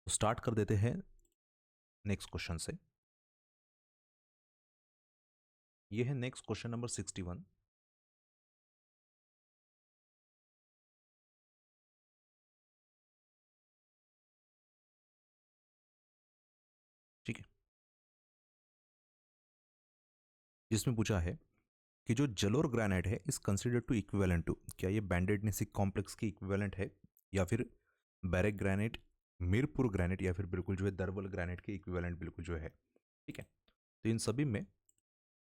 तो स्टार्ट कर देते हैं नेक्स्ट क्वेश्चन से। ये है नेक्स्ट क्वेश्चन नंबर 61। ठीक है, जिसमें पूछा है कि जो जलोर ग्रेनाइट है is considered to equivalent to, क्या ये बैंडेडनेसिक कॉम्प्लेक्स की इक्विवेलेंट है या फिर बैरेक ग्रेनाइट, मीरपुर ग्रेनाइट या फिर बिल्कुल जो है दरबल ग्रेनाइट के इक्विवेलेंट बिल्कुल जो है। ठीक है, तो इन सभी में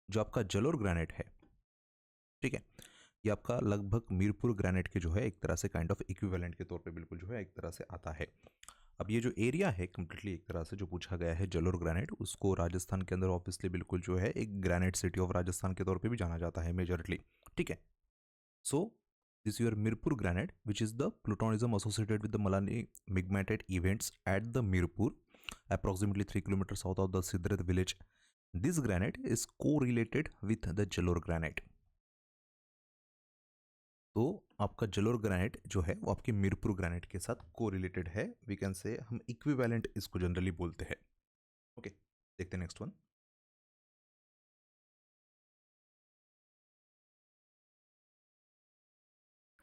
जो आपका जलोर ग्रेनाइट है, ठीक है, ये आपका लगभग मीरपुर ग्रेनाइट के जो है एक तरह से काइंड ऑफ इक्विवेलेंट के तौर पे बिल्कुल जो है एक तरह से आता है। अब ये जो एरिया है कंप्लीटली एक तरह से जो पूछा गया है जलोर ग्रेनाइट, उसको राजस्थान के अंदर ऑब्वियसली बिल्कुल जो है एक ग्रेनाइट सिटी ऑफ राजस्थान के तौर पे भी जाना जाता है मेजरली। ठीक है, so this your Mirpur granite which is the plutonism associated with the Malani migmated events at the Mirpur approximately 3 kilometers south of the Sidrat village. This granite is co-related with the Jalor granite. तो आपका Jalore granite जो है वो आपके Mirpur granite के साथ को related है, वी कैन से हम इक्विवेलेंट इसको जनरली बोलते हैं। ओके, देखते हैं नेक्स्ट वन।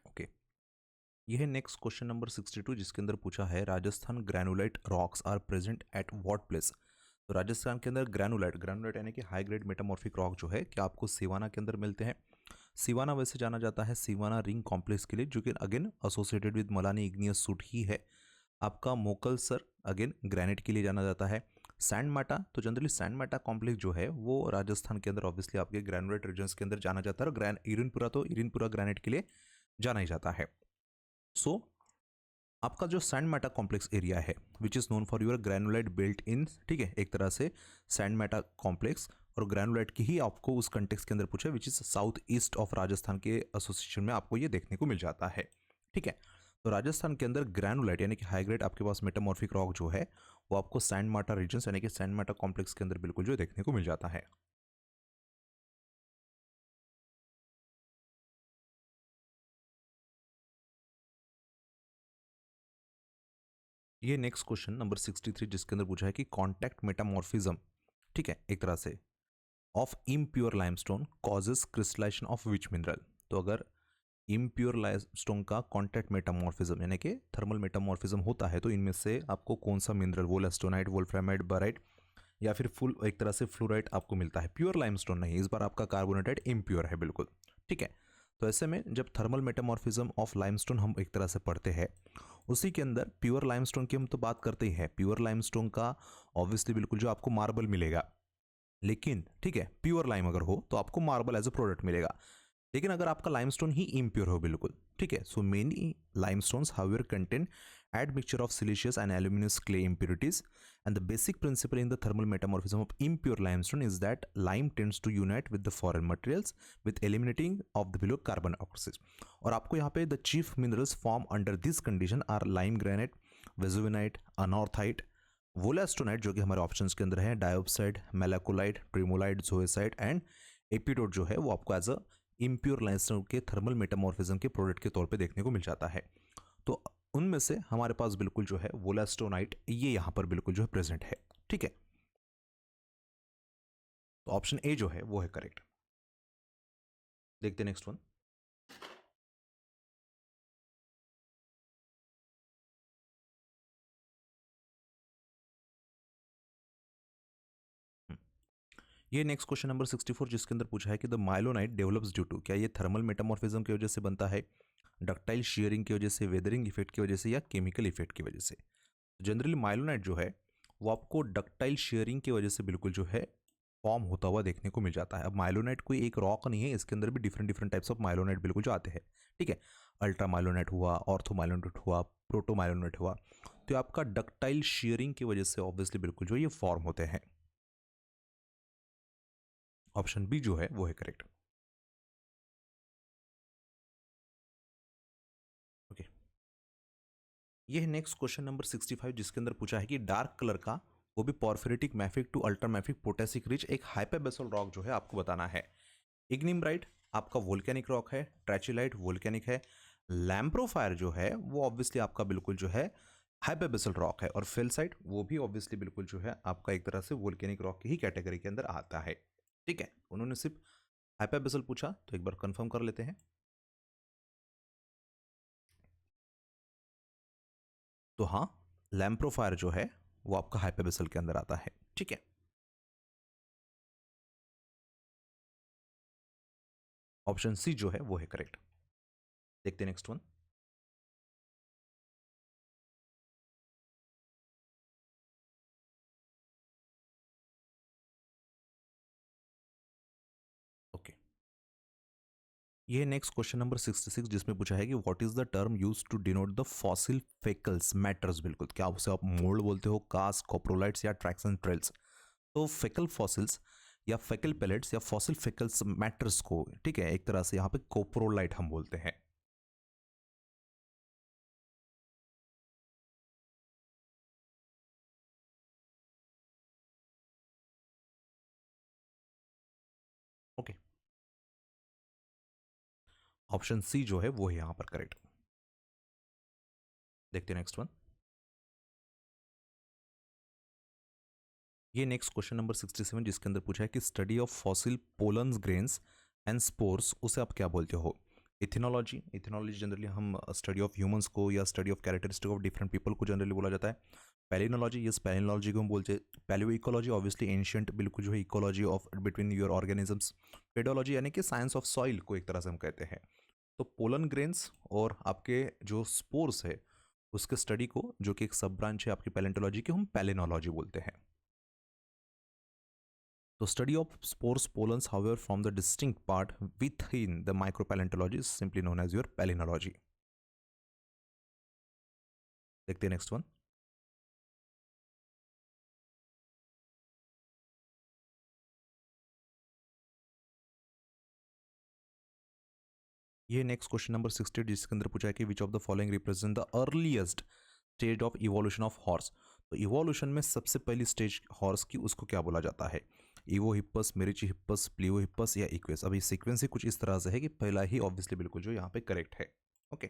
ओके, ये है नेक्स्ट क्वेश्चन नंबर 62 जिसके अंदर पूछा है Rajasthan granulite rocks are present at what place. तो राजस्थान के अंदर ग्रैनुलाइट यानी कि हाई ग्रेड मेटामॉर्फिक रॉक जो है क्या आपको सिवाना के अंदर मिलते हैं। सिवाना वैसे जाना जाता है सिवाना रिंग कॉम्प्लेक्स के लिए जो कि again associated with Malani igneous suite ही है। आपका मोकलसर अगेन ग्रेनाइट के लिए जाना जाता है। सैंड माटा, तो जनरली सैंड माटा कॉम्प्लेक्स जो है वो राजस्थान के अंदर ऑब्वियसली आपके ग्रैनुलेट रीजन्स के अंदर जाना जाता है, और इरिनपुरा तो इरिनपुरा ग्रेनाइट के लिए जाना ही जाता है। सो आपका जो सैंड मैटा कॉम्प्लेक्स एरिया है which is known for your granulite built in, ठीक है, एक तरह से सैंड मैटा कॉम्प्लेक्स और ग्रैनुलाइट की ही आपको उस कंटेक्स्ट के अंदर पूछा which is south east of Rajasthan के एसोसिएशन में आपको ये देखने को मिल जाता है। ठीक है, तो राजस्थान के अंदर ग्रैनुलाइट यानी कि हाई ग्रेड आपके पास मेटामॉर्फिक रॉक जो है वो आपको सैंड माटा रीजन यानी कि सैंड माटा कॉम्प्लेक्स के अंदर बिल्कुल जो देखने को मिल जाता है। ये नेक्स्ट क्वेश्चन नंबर 63 जिसके अंदर पूछा है कि कॉन्टैक्ट मेटामॉर्फिज्म, ठीक है, एक तरह से of impure limestone causes crystallization of which mineral. तो अगर इम्प्योर लाइमस्टोन का कॉन्टैक्ट मेटामॉर्फिज्म यानी कि थर्मल मेटामॉर्फिज्म होता है तो इनमें से आपको कौन सा मिनरल, वोलास्टोनाइट, वोल्फ्रामाइट, बाराइट या फिर फुल एक तरह से फ्लोराइट आपको मिलता है। प्योर लाइमस्टोन नहीं, इस बार आपका कार्बोनेटेड इम्प्योर है बिल्कुल। ठीक है, तो ऐसे में जब थर्मल मेटामॉर्फिज्म ऑफ लाइमस्टोन हम एक तरह से पढ़ते हैं उसी के अंदर प्योर लाइमस्टोन की हम तो बात करते ही हैं। प्योर लाइमस्टोन का ऑब्वियसली बिल्कुल जो आपको मार्बल मिलेगा, लेकिन ठीक है प्योर लाइम अगर हो तो आपको मार्बल एज अ प्रोडक्ट मिलेगा। लेकिन अगर आपका लाइमस्टोन ही इम्प्योर हो बिल्कुल, ठीक है, so many limestones however contain admixture of silicious and aluminous clay impurities, and the basic principle in the thermal metamorphism of impure limestone is that lime tends to unite with the foreign materials with eliminating of the below carbon oxides। और आपको यहाँ पे the chief minerals form under this condition are lime granite, vesuvinite, anorthite, वोलास्टोनाइट जो कि हमारे options के अंदर है, डायोप्साइड, मेलाकोलाइट, ट्रिमोलाइट, जोएसाइट एंड एपिडोट जो है वो आपको एज अ इम्प्योर लाइमस्टोन के थर्मल मेटामॉर्फिज्म के प्रोडक्ट के तौर पे देखने को मिल जाता है। तो उनमें से हमारे पास बिल्कुल जो है वोलास्टोनाइट ये यहां पर बिल्कुल जो है प्रेजेंट है। ठीक है, तो ऑप्शन ए जो है वो है करेक्ट। देखते हैं नेक्स्ट वन। ये नेक्स्ट क्वेश्चन नंबर 64 जिसके अंदर पूछा है कि द माइलोनाइट डेवलप्स ड्यू टू, क्या ये थर्मल मेटामॉर्फिज्म की वजह से बनता है, डक्टाइल शेयरिंग की वजह से, वेदरिंग इफेक्ट की वजह से या केमिकल इफेक्ट की वजह से। जनरली माइलोनाइट जो है वो आपको डक्टाइल शेयरिंग की वजह से बिल्कुल जो है फॉर्म होता हुआ देखने को मिल जाता है। अब माइलोनाइट कोई एक रॉक नहीं है, इसके अंदर भी डिफरेंट डिफरेंट टाइप्स ऑफ माइलोनाइट बिल्कुल जो आते हैं। ठीक है, अल्ट्रा माइलोनाइट हुआ, ऑर्थो माइलोनाइट हुआ, प्रोटो माइलोनाइट हुआ, तो आपका डक्टाइल शेयरिंग की वजह से ऑब्वियसली बिल्कुल जो ये फॉर्म होते हैं। ऑप्शन बी जो है वो है करेक्ट। ओके, ये है नेक्स्ट क्वेश्चन नंबर 65 जिसके अंदर पूछा है कि डार्क कलर का वो भी porphyritic mafic to ultramafic potassic rich एक हाइपरबेसल रॉक जो है आपको बताना है। इग्निमराइट आपका वोल्केनिक रॉक है, ट्रैचिलाइट वोल्केनिक है, लैम्प्रोफायर जो है वो ऑब्वियसली आपका बिल्कुल जो है हाइपरबेसल रॉक है, और फेल्साइट वो भी ऑब्वियसली बिल्कुल जो है आपका एक तरह से वोल्केनिक रॉक की ही कैटेगरी के अंदर आता है। ठीक है, उन्होंने सिर्फ हाइपरबेसल पूछा तो एक बार कंफर्म कर लेते हैं। तो हाँ, लैम्प्रोफायर जो है वो आपका हाइपरबेसल के अंदर आता है। ठीक है, ऑप्शन सी जो है वो है करेक्ट। देखते हैं नेक्स्ट वन। ओके, ये नेक्स्ट क्वेश्चन नंबर 66 जिसमें पूछा है कि what is the term use to denote the fossil faecals matters. बिल्कुल, क्या उसे आप मोल्ड बोलते हो, कास्ट, कोप्रोलाइट्स या ट्रैक्स एंड ट्रेल्स। तो फेकल फॉसिल्स या फेकल पेलेट्स या फॉसिल फेकल्स मैटर्स को, ठीक है, एक तरह से यहाँ पे कोप्रोलाइट हम बोलते हैं। ओके, ऑप्शन सी जो है वो है यहाँ पर करेक्ट। देखते हैं नेक्स्ट वन। ये नेक्स्ट क्वेश्चन नंबर 67 जिसके अंदर पूछा है कि study of fossil pollens grains and spores उसे आप क्या बोलते हो। इथेनोलॉजी, इथेनोलॉजी जनरली हम स्टडी ऑफ ह्यूमंस को या study of characteristic of different people को जनरली बोला जाता है। पैलिनोलॉजी, यस पैलिनोलॉजी को हम बोलते हैं। पैलियो इकोलॉजी ऑब्वियसली एंशियंट बिल्कुल जो है ecology of between your organisms. Pedology यानी कि साइंस ऑफ सॉइल को एक तरह से हम कहते हैं। तो पोलन ग्रेन्स और आपके जो स्पोर्स है उसके स्टडी को, जो कि एक सब ब्रांच है आपकी पैलेंटोलॉजी की, हम पैलिनोलॉजी बोलते हैं। The study of spores pollens, however, from the distinct part within the micropaleontology is simply known as your palynology. देखते हैं नेक्स्ट वन। ये नेक्स्ट क्वेश्चन नंबर 60 जिसके अंदर पूछा है कि विच of the following represent the earliest stage of evolution of horse. तो evolution में सबसे पहली स्टेज हॉर्स की उसको क्या बोला जाता है। इवो हिप्पस, मेरिची हिप्पस, प्लियो हिप्पस या इक्वेस। अभी सीक्वेंस ही कुछ इस तरह से है कि पहला ही ऑब्वियसली बिल्कुल जो यहाँ पे करेक्ट है। ओके,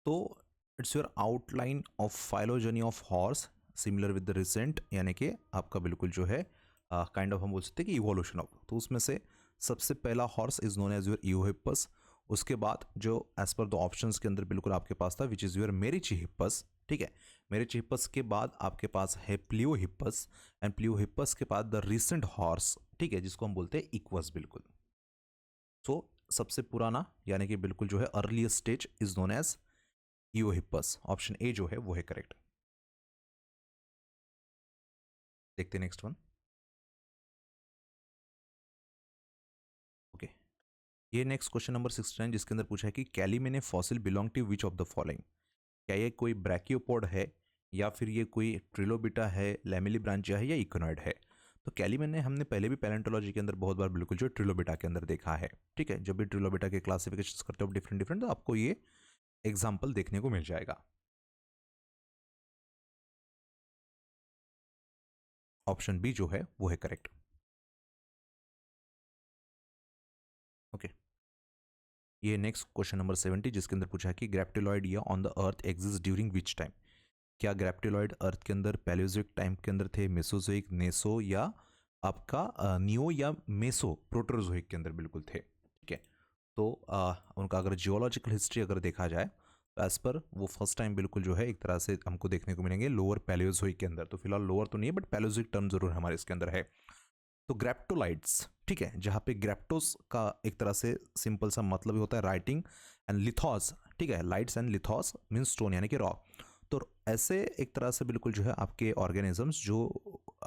तो it's your outline of phylogeny of horse similar with the recent, यानी कि आपका बिल्कुल जो है काइंड ऑफ हम बोल सकते हैं कि इवोल्यूशन ऑफ। तो उसमें से सबसे पहला horse is known as your eohippus. उसके बाद जो एज पर द ऑप्शंस के अंदर बिल्कुल आपके पास था विच इज़ योर मेरिचिहिप्पस। ठीक है, मेरिचिहिप्पस के बाद आपके पास है प्लियोहिप्पस, एंड प्लियोहिप्पस के बाद द रिसेंट हॉर्स, ठीक है, जिसको हम बोलते हैं इक्वस बिल्कुल। सो सबसे पुराना यानी कि बिल्कुल जो है earliest stage is known as eohippus. Option A जो है वो है करेक्ट। देखते हैं नेक्स्ट वन। ओके, ये नेक्स्ट क्वेश्चन नंबर 69 जिसके अंदर पूछा है कि calymene fossil belong to which of the following. क्या ये कोई ब्रैकियोपोड है, या फिर ये कोई ट्रिलोबिटा है, लैमिली ब्रांचिया है, या इकोनॉइड है। तो कैलिमेने हमने पहले भी पैलेंटोलॉजी के अंदर बहुत बार बिल्कुल जो ट्रिलोबिटा के अंदर देखा है। ठीक है, जब भी ट्रिलोबिटा के क्लासिफिकेशन करते हो डिफरेंट डिफरेंट, तो आपको ये एग्जाम्पल देखने को मिल जाएगा। ऑप्शन बी जो है वो है करेक्ट। ओके, ये नेक्स्ट क्वेश्चन नंबर 70 जिसके अंदर पूछा है कि ग्रेप्टिलॉइड या on the earth exist during which time. क्या ग्रेप्टिलॉइड अर्थ के अंदर पैलियोजोइक टाइम के अंदर थे, मेसोजोइक, नेसो, या आपका नियो या मेसो प्रोटोजोइक के अंदर बिल्कुल थे। ठीक है, तो उनका अगर जियोलॉजिकल हिस्ट्री अगर देखा जाए तो एज पर वो फर्स्ट टाइम बिल्कुल जो है एक तरह से हमको देखने को मिलेंगे लोअर पैलियोजोइक के अंदर। तो फिलहाल लोअर तो नहीं है, बट पैलियोजोइक टर्म जरूर हमारे इसके अंदर है। तो ग्रेप्टोलाइट्स, ठीक है, जहाँ पे ग्रेप्टोस का एक तरह से सिंपल सा मतलब ही होता है राइटिंग, एंड लिथॉस, ठीक है, लाइट्स एंड लिथॉस मीन स्टोन यानी कि रॉक। तो ऐसे एक तरह से बिल्कुल जो है आपके ऑर्गेनिजम्स जो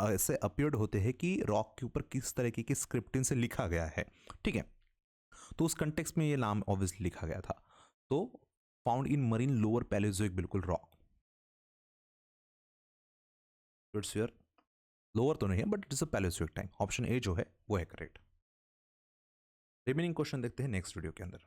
ऐसे अपियर्ड होते हैं कि रॉक के ऊपर किस तरीके की स्क्रिप्टिंग से लिखा गया है। ठीक है, तो उस कंटेक्स्ट में ये नाम ऑब्वियसली लिखा गया था। तो found in marine lower palaeozoic बिल्कुल रॉक। इट्स योर लोअर तो नहीं है, but it is a palaeozoic time. Option A जो है वो है करेक्ट। रिमेनिंग क्वेश्चन देखते हैं नेक्स्ट वीडियो के अंदर।